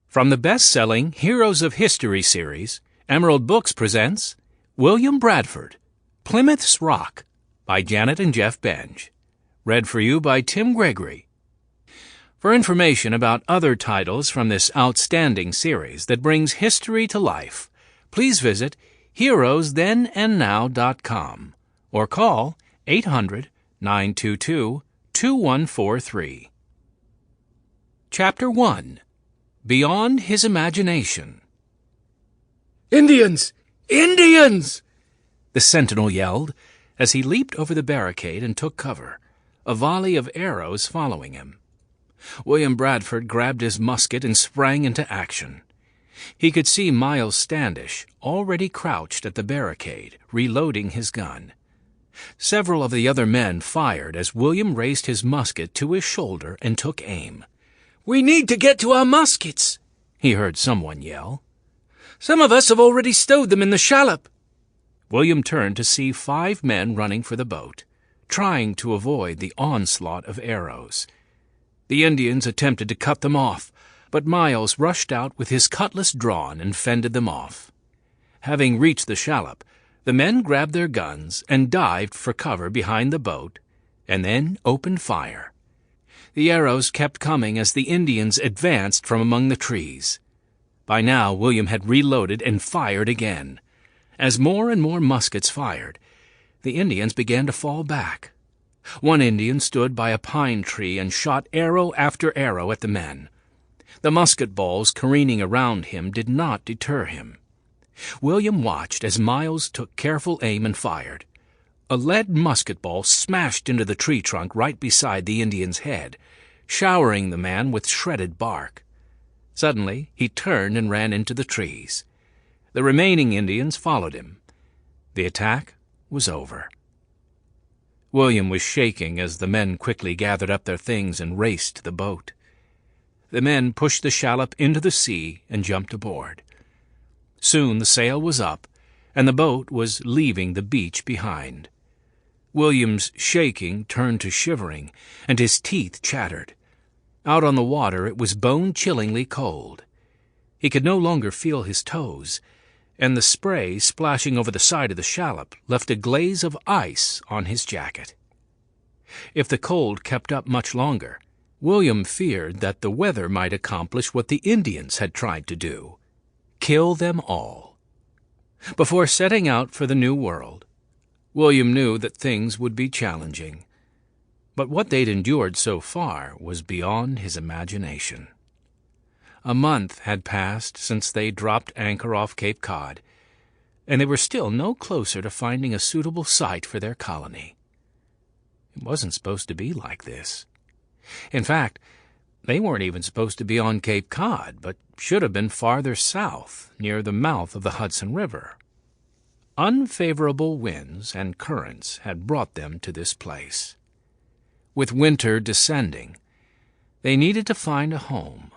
From the best-selling Heroes of History series, Emerald Books presents William Bradford, Plymouth's Rock, by Janet and Geoff Benge. Read for you by Tim Gregory. For information about other titles from this outstanding series that brings history to life, please visit heroesthenandnow.com or call 800-922-2143. Chapter 1. Beyond His Imagination. "Indians! Indians!" the sentinel yelled as he leaped over the barricade and took cover, a volley of arrows following him. William Bradford grabbed his musket and sprang into action. He could see Miles Standish already crouched at the barricade, reloading his gun. Several of the other men fired as William raised his musket to his shoulder and took aim. "We need to get to our muskets," he heard someone yell. "Some of us have already stowed them in the shallop." William turned to see 5 men running for the boat, trying to avoid the onslaught of arrows. The Indians attempted to cut them off, but Miles rushed out with his cutlass drawn and fended them off. Having reached the shallop, the men grabbed their guns and dived for cover behind the boat, and then opened fire. The arrows kept coming as the Indians advanced from among the trees. By now William had reloaded and fired again. As more and more muskets fired, the Indians began to fall back. One Indian stood by a pine tree and shot arrow after arrow at the men. The musket balls careening around him did not deter him. William watched as Miles took careful aim and fired. A lead musket ball smashed into the tree trunk right beside the Indian's head, showering the man with shredded bark. Suddenly, he turned and ran into the trees. The remaining Indians followed him. The attack was over. William was shaking as the men quickly gathered up their things and raced to the boat. The men pushed the shallop into the sea and jumped aboard. Soon the sail was up, and the boat was leaving the beach behind. William's shaking turned to shivering, and his teeth chattered. Out on the water it was bone-chillingly cold. He could no longer feel his toes, and the spray splashing over the side of the shallop left a glaze of ice on his jacket. If the cold kept up much longer, William feared that the weather might accomplish what the Indians had tried to do: kill them all. Before setting out for the New World, William knew that things would be challenging, but what they'd endured so far was beyond his imagination. A month had passed since they dropped anchor off Cape Cod, and they were still no closer to finding a suitable site for their colony. It wasn't supposed to be like this. In fact, they weren't even supposed to be on Cape Cod, but should have been farther south, near the mouth of the Hudson River. Unfavorable winds and currents had brought them to this place. With winter descending, they needed to find a home,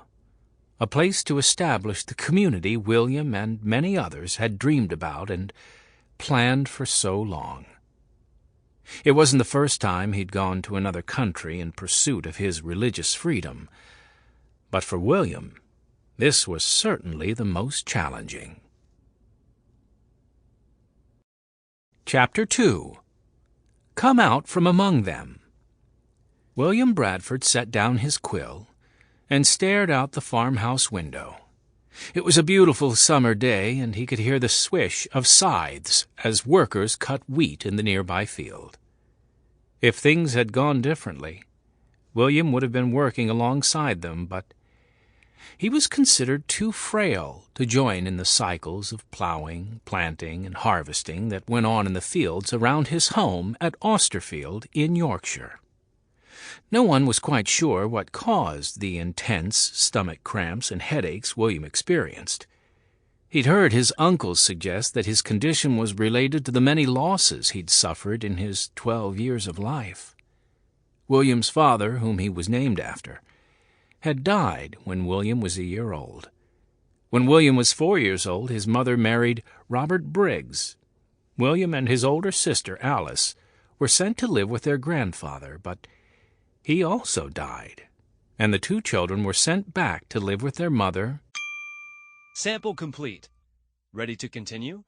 a place to establish the community William and many others had dreamed about and planned for so long. It wasn't the first time he'd gone to another country in pursuit of his religious freedom, but for William, this was certainly the most challenging. Chapter 2. Come Out from Among Them. William Bradford set down his quill and stared out the farmhouse window. It was a beautiful summer day, and he could hear the swish of scythes as workers cut wheat in the nearby field. If things had gone differently, William would have been working alongside them, but he was considered too frail to join in the cycles of plowing, planting, and harvesting that went on in the fields around his home at Austerfield in Yorkshire. No one was quite sure what caused the intense stomach cramps and headaches William experienced. He'd heard his uncles suggest that his condition was related to the many losses he'd suffered in his 12 years of life. William's father, whom he was named after, had died when William was a year old. When William was 4 years old, his mother married Robert Briggs. William and his older sister, Alice, were sent to live with their grandfather, but he also died, and the 2 children were sent back to live with their mother Sample complete. Ready to continue?